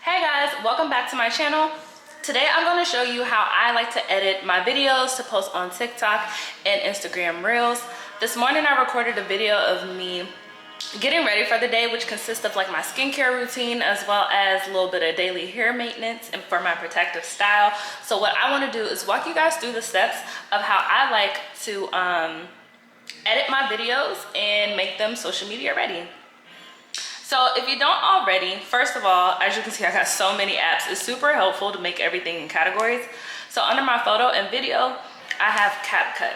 Hey guys, welcome back to my channel. Today I'm going to show you how I like to edit my videos to post on TikTok and Instagram Reels. This morning I recorded a video of me getting ready for the day, which consists of like my skincare routine as well as a little bit of daily hair maintenance and for my protective style. So what I want to do is walk you guys through the steps of how I like to edit my videos and make them social media ready. So if you don't already, first of all, as you can see, I got so many apps. It's super helpful to make everything in categories. So under my photo and video, I have Capcut.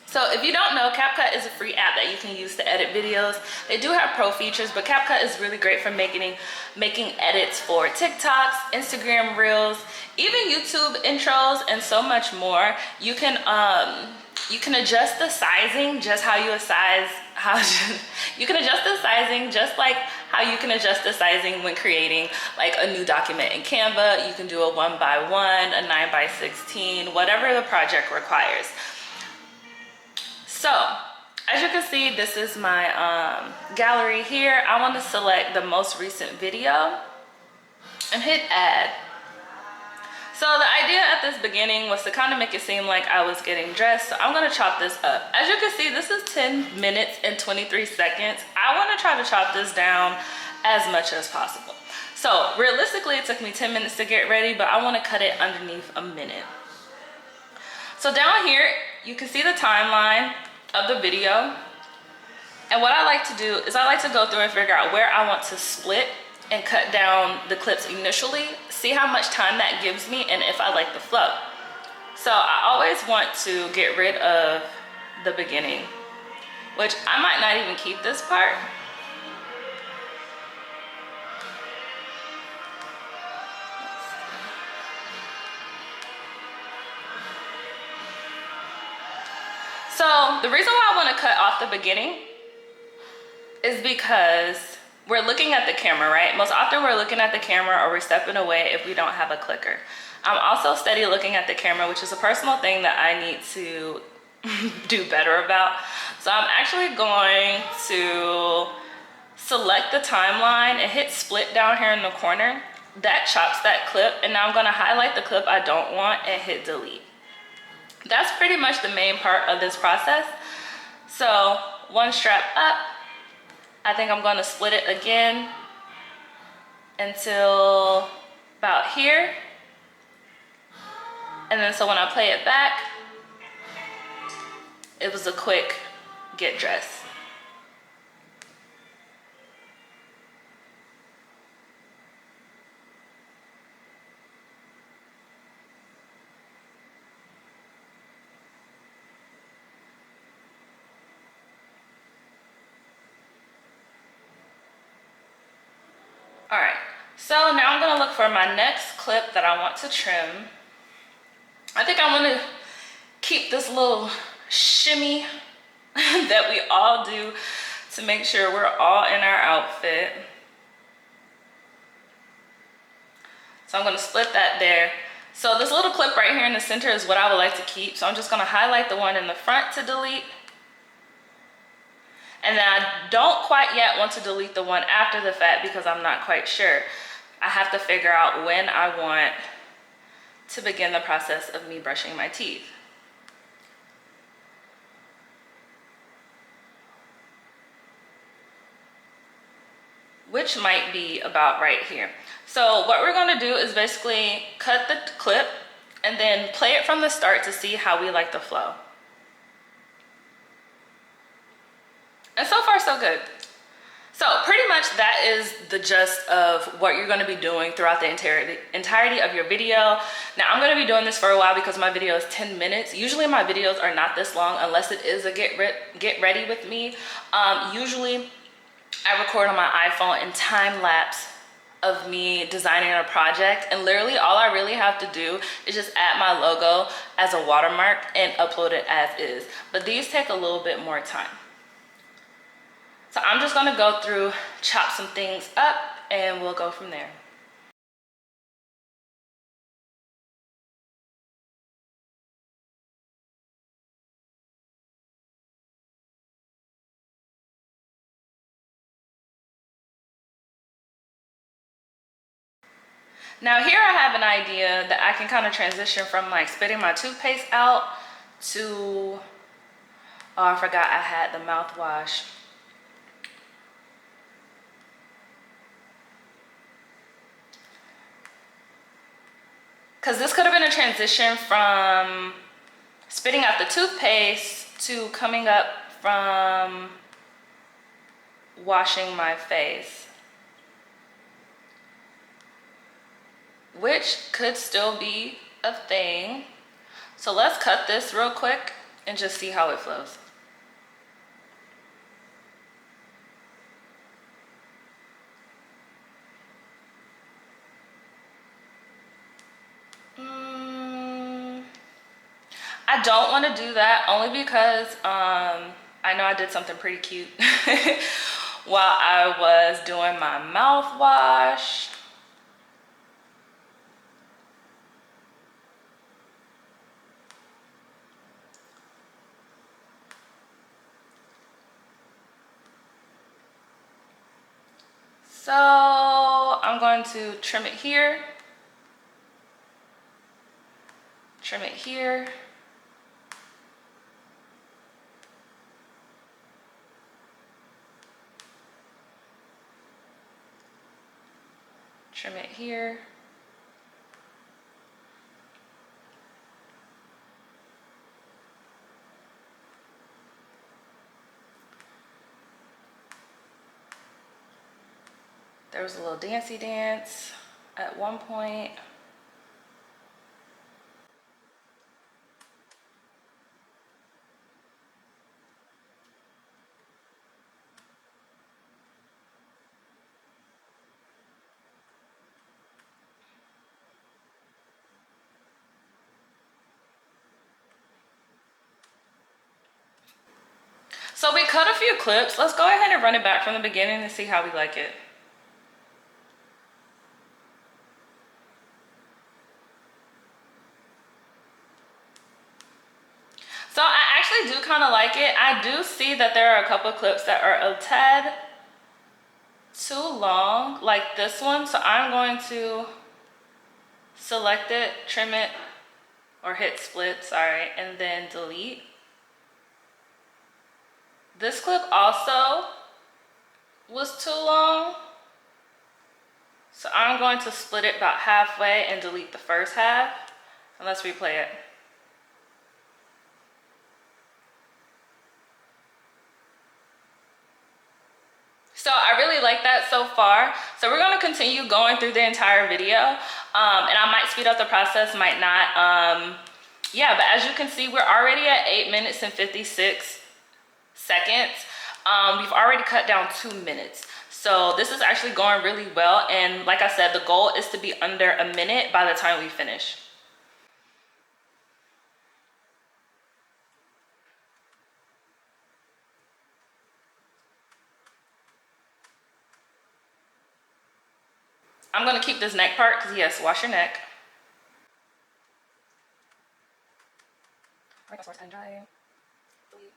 So if you don't know, Capcut is a free app that you can use to edit videos. They do have pro features, but Capcut is really great for making edits for TikToks, Instagram Reels, even YouTube intros, and so much more. You can adjust the sizing just how you size you can adjust the sizing just like how you can adjust the sizing when creating like a new document in Canva. You can do a 1x1, a 9x16, whatever the project requires. So as you can see, this is my gallery here. I want to select the most recent video and hit add. So the idea at this beginning was to kind of make it seem like I was getting dressed. So I'm going to chop this up. As you can see, this is 10 minutes and 23 seconds. I want to try to chop this down as much as possible. So realistically, it took me 10 minutes to get ready, but I want to cut it underneath a minute. So down here, you can see the timeline of the video. And what I like to do is I like to go through and figure out where I want to split and cut down the clips initially, see how much time that gives me and if I like the flow. So I always want to get rid of the beginning, which I might not even keep this part. So the reason why I want to cut off the beginning is because we're looking at the camera, right? Most often we're looking at the camera or we're stepping away if we don't have a clicker. I'm also steady looking at the camera, which is a personal thing that I need to do better about. So I'm actually going to select the timeline and hit split down here in the corner. That chops that clip, and now I'm gonna highlight the clip I don't want and hit delete. That's pretty much the main part of this process. So one strap up, I think I'm going to split it again until about here. And then so when I play it back, it was a quick get dressed. All right, so now I'm gonna look for my next clip that I want to trim. I think I want to keep this little shimmy that we all do to make sure we're all in our outfit. So I'm gonna split that there. So this little clip right here in the center is what I would like to keep. So I'm just gonna highlight the one in the front to delete. And then I don't quite yet want to delete the one after the fact because I'm not quite sure. I have to figure out when I want to begin the process of me brushing my teeth. Which might be about right here. So what we're gonna do is basically cut the clip and then play it from the start to see how we like the flow. And so far, so good. So pretty much that is the gist of what you're gonna be doing throughout the entirety of your video. Now I'm gonna be doing this for a while because my video is 10 minutes. Usually my videos are not this long unless it is a get ready with me. Usually I record on my iPhone in time lapse of me designing a project, and literally all I really have to do is just add my logo as a watermark and upload it as is. But these take a little bit more time. So I'm just gonna go through, chop some things up, and we'll go from there. Now here I have an idea that I can kind of transition from like spitting my toothpaste out to, oh, I forgot I had the mouthwash. Because this could have been a transition from spitting out the toothpaste to coming up from washing my face, which could still be a thing. So let's cut this real quick and just see how it flows. I don't want to do that only because I know I did something pretty cute while I was doing my mouthwash. So I'm going to trim it here, trim it here. Trim it here. There was a little dancey dance at one point. So we cut a few clips. Let's go ahead and run it back from the beginning and see how we like it. So I actually do kind of like it. I do see that there are a couple of clips that are a tad too long, like this one. So I'm going to select it, trim it, or hit split, sorry, and then delete. This clip also was too long. So I'm going to split it about halfway and delete the first half. And let's replay it. So I really like that so far. So we're going to continue going through the entire video. And I might speed up the process, might not. Yeah, but as you can see, we're already at 8 minutes and 56 seconds. We've already cut down 2 minutes. So this is actually going really well. And like I said, the goal is to be under a minute by the time we finish. I'm gonna keep this neck part because yes, wash your neck. Right, source and dry. Delete.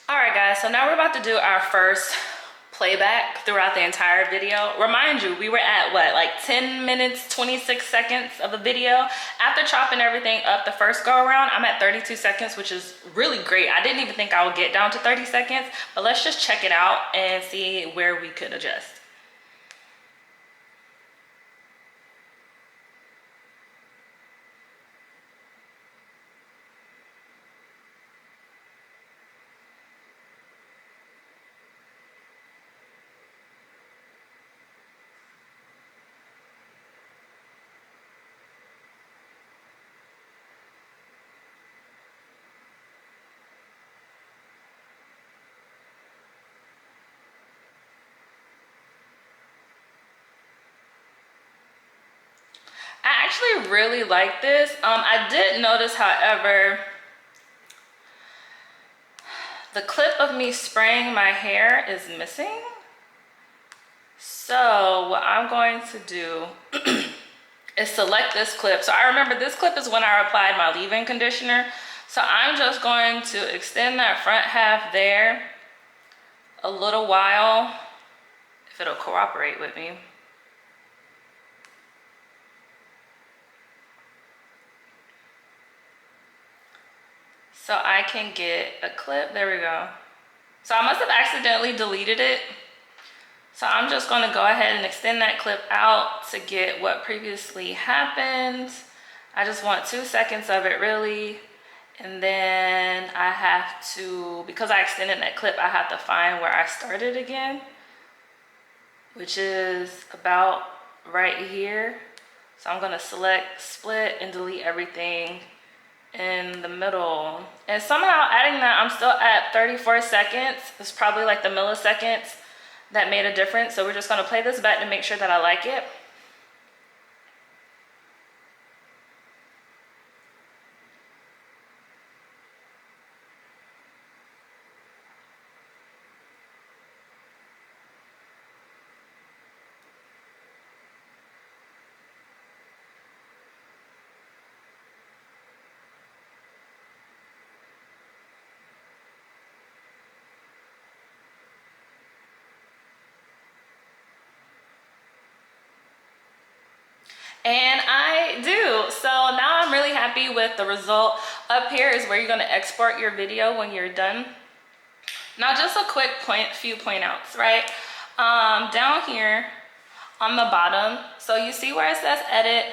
All right guys, so now we're about to do our first playback throughout the entire video. Remind you, we were at what, like 10 minutes 26 seconds of a video. After chopping everything up the first go around, I'm at 32 seconds, which is really great. I didn't even think I would get down to 30 seconds, but let's just check it out and see where we could adjust. I actually really like this. I did notice, however, the clip of me spraying my hair is missing. So what I'm going to do is select this clip. So I remember this clip is when I applied my leave-in conditioner. So I'm just going to extend that front half there a little while, if it'll cooperate with me. So I can get a clip. There we go. So I must have accidentally deleted it. So I'm just going to go ahead and extend that clip out to get what previously happened. I just want 2 seconds of it really. And then I have to, because I extended that clip, I have to find where I started again, which is about right here. So I'm going to select split and delete everything in the middle. And somehow adding that, I'm still at 34 seconds. It's probably like the milliseconds that made a difference. So we're just going to play this back to make sure that I like it. And I do. So now I'm really happy with the result. Up here is where you're going to export your video when you're done. Now just a quick few point outs, right? Down here on the bottom, so you see where it says edit,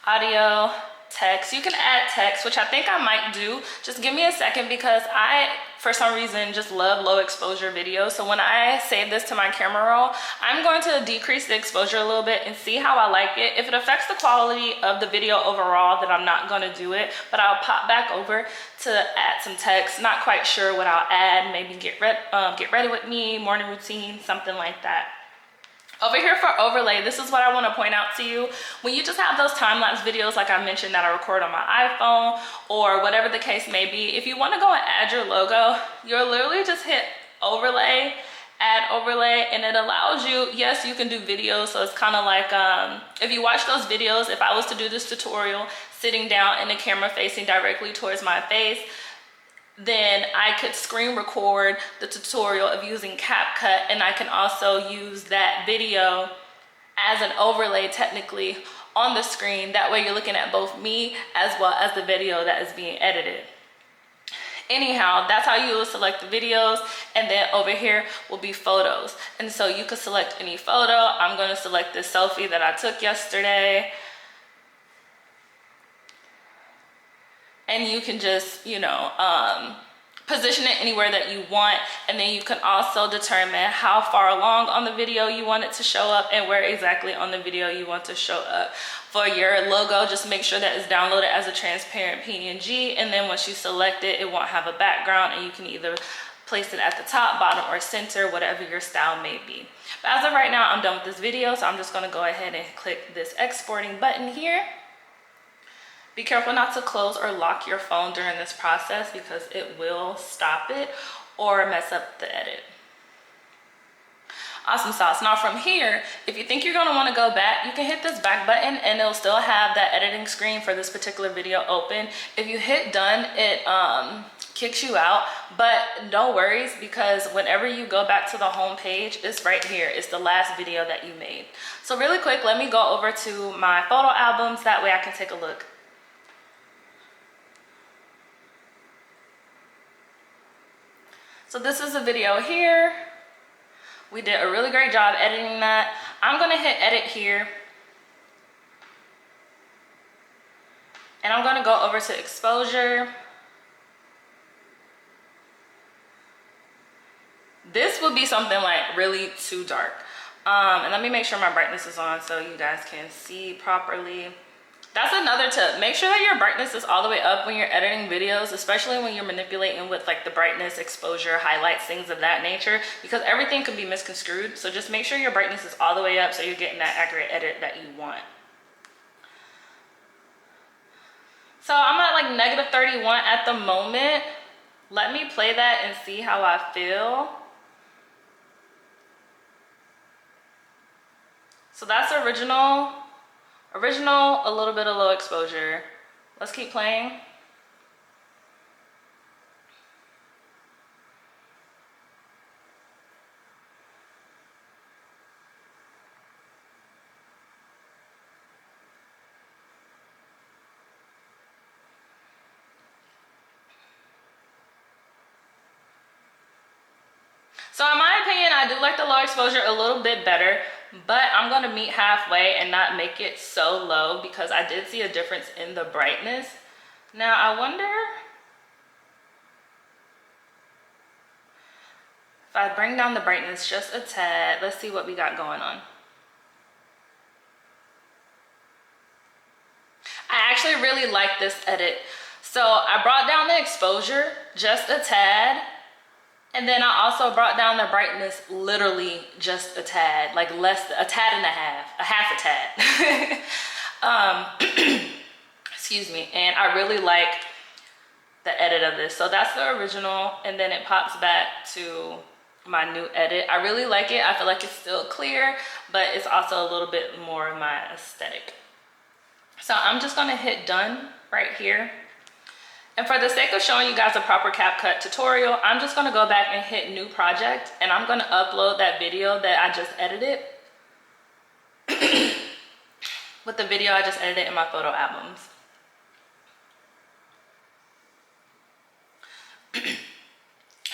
audio, text. You can add text, which I think I might do. Just give me a second, because I, for some reason, just love low exposure videos. So when I save this to my camera roll, I'm going to decrease the exposure a little bit and see how I like it. If it affects the quality of the video overall, then I'm not going to do it, but I'll pop back over to add some text. Not quite sure what I'll add. Maybe get ready with me, morning routine, something like that. Over here for overlay, this is what I want to point out to you. When you just have those time-lapse videos, like I mentioned, that I record on my iPhone or whatever the case may be, if you want to go and add your logo, you'll literally just hit overlay, add overlay, and it allows you, yes, you can do videos. So it's kind of like, if you watch those videos, if I was to do this tutorial sitting down and the camera facing directly towards my face, then I could screen record the tutorial of using Capcut, and I can also use that video as an overlay technically on the screen. That way you're looking at both me as well as the video that is being edited. Anyhow, that's how you will select the videos, and then over here will be photos. And so you could select any photo. I'm going to select this selfie that I took yesterday. And you can just, you know, position it anywhere that you want. And then you can also determine how far along on the video you want it to show up and where exactly on the video you want to show up. For your logo, just make sure that it's downloaded as a transparent PNG. And then once you select it, it won't have a background, and you can either place it at the top, bottom, or center, whatever your style may be. But as of right now, I'm done with this video. So I'm just going to go ahead and click this exporting button here. Be careful not to close or lock your phone during this process, because it will stop it or mess up the edit. Awesome sauce. Now from here, if you think you're going to want to go back, you can hit this back button and it'll still have that editing screen for this particular video open. If you hit done, it kicks you out, but no worries, because whenever you go back to the home page, it's right here. It's the last video that you made. So really quick, let me go over to my photo albums. That way I can take a look. So this is a video here. We did a really great job editing that. I'm gonna hit edit here. And I'm gonna go over to exposure. This will be something like really too dark. And let me make sure my brightness is on so you guys can see properly. That's another tip. Make sure that your brightness is all the way up when you're editing videos, especially when you're manipulating with like the brightness, exposure, highlights, things of that nature, because everything can be misconstrued. So just make sure your brightness is all the way up so you're getting that accurate edit that you want. So I'm at like -31 at the moment. Let me play that and see how I feel. So that's original, a little bit of low exposure. Let's keep playing. So in my opinion, I do like the low exposure a little bit better, but I'm gonna meet halfway and not make it so low because I did see a difference in the brightness. Now I wonder if I bring down the brightness just a tad. Let's see what we got going on. I actually really like this edit. So I brought down the exposure just a tad. And then I also brought down the brightness literally just a tad, like a tad and a half a tad. Excuse me. And I really like the edit of this. So that's the original, and then it pops back to my new edit. I really like it. I feel like it's still clear, but it's also a little bit more of my aesthetic. So I'm just gonna hit done right here. And for the sake of showing you guys a proper Capcut tutorial, I'm just gonna go back and hit new project, and I'm gonna upload that video that I just edited with the video I just edited in my photo albums.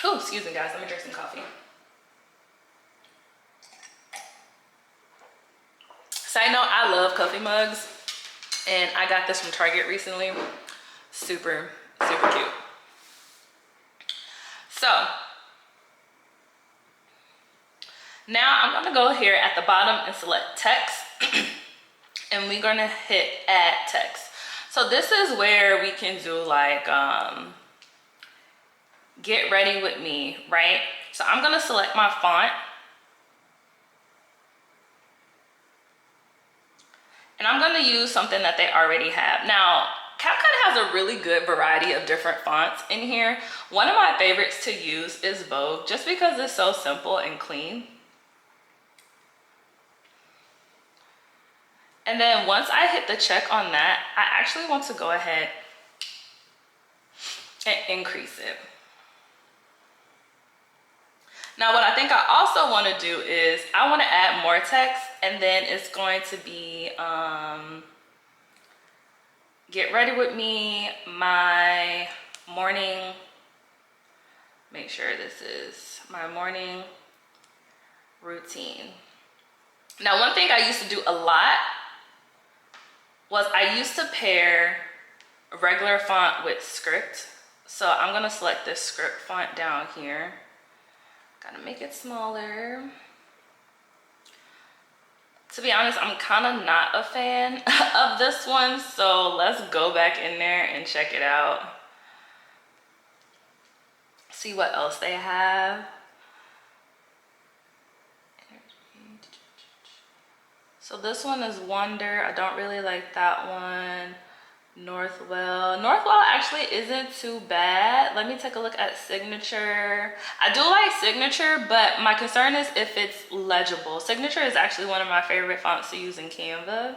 Oh, excuse me guys, let me drink some coffee. Side note, I love coffee mugs, and I got this from Target recently. Super cute. So now I'm gonna go here at the bottom and select text and we're gonna hit add text. So this is where we can do like get ready with me, right? So I'm gonna select my font and I'm gonna use something that they already have. Now Capcut has a really good variety of different fonts in here. One of my favorites to use is Vogue, just because it's so simple and clean. And then once I hit the check on that, I actually want to go ahead and increase it. Now what I think I also want to do is I want to add more text, and then it's going to be get ready with me, my morning, make sure this is my morning routine. Now one thing I used to do a lot was I used to pair regular font with script. So I'm gonna select this script font down here. Gotta make it smaller. To be honest, I'm kind of not a fan of this one, so let's go back in there and check it out. See what else they have. So this one is Wonder. I don't really like that one. Northwell actually isn't too bad. Let me take a look at Signature. I do like Signature, but my concern is if it's legible. Signature is actually one of my favorite fonts to use in Canva.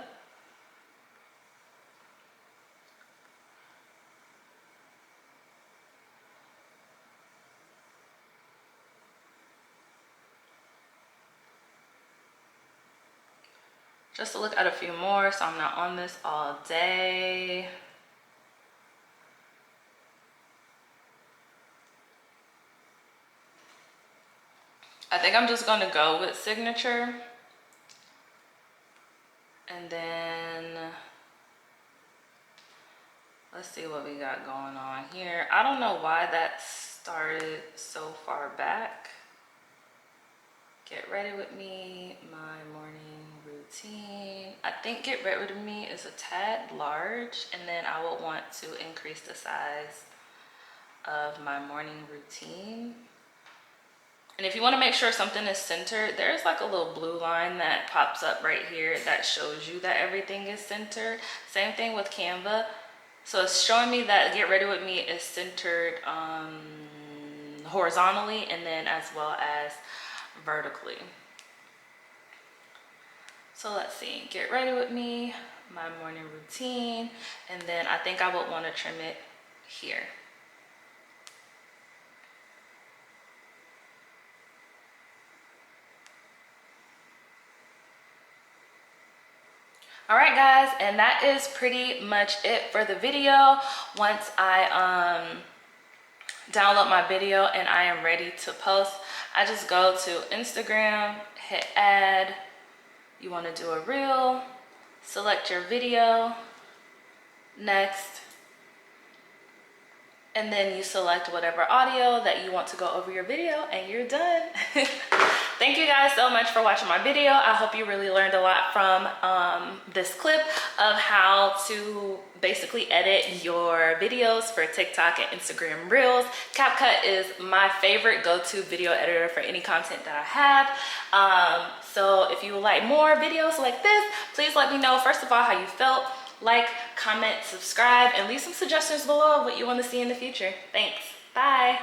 just to look at a few more so I'm not on this all day. I think I'm just gonna go with signature. And then let's see what we got going on here. I don't know why that started so far back. Get ready with me, my morning routine. I think get ready with me is a tad large, and then I would want to increase the size of my morning routine. And if you want to make sure something is centered, there's like a little blue line that pops up right here that shows you that everything is centered. Same thing with Canva. So it's showing me that Get Ready With Me is centered horizontally and then as well as vertically. So let's see, Get Ready With Me, my morning routine, and then I think I would want to trim it here. All right guys, and that is pretty much it for the video. Once I download my video and I am ready to post, I just go to Instagram, hit add. You want to do a reel, select your video, next, and then you select whatever audio that you want to go over your video and you're done. Thank you guys so much for watching my video. I hope you really learned a lot from this clip of how to basically edit your videos for TikTok and Instagram Reels. Capcut is my favorite go-to video editor for any content that I have. So if you would like more videos like this, please let me know, first of all, how you felt. Like, comment, subscribe, and leave some suggestions below of what you want to see in the future. Thanks. Bye.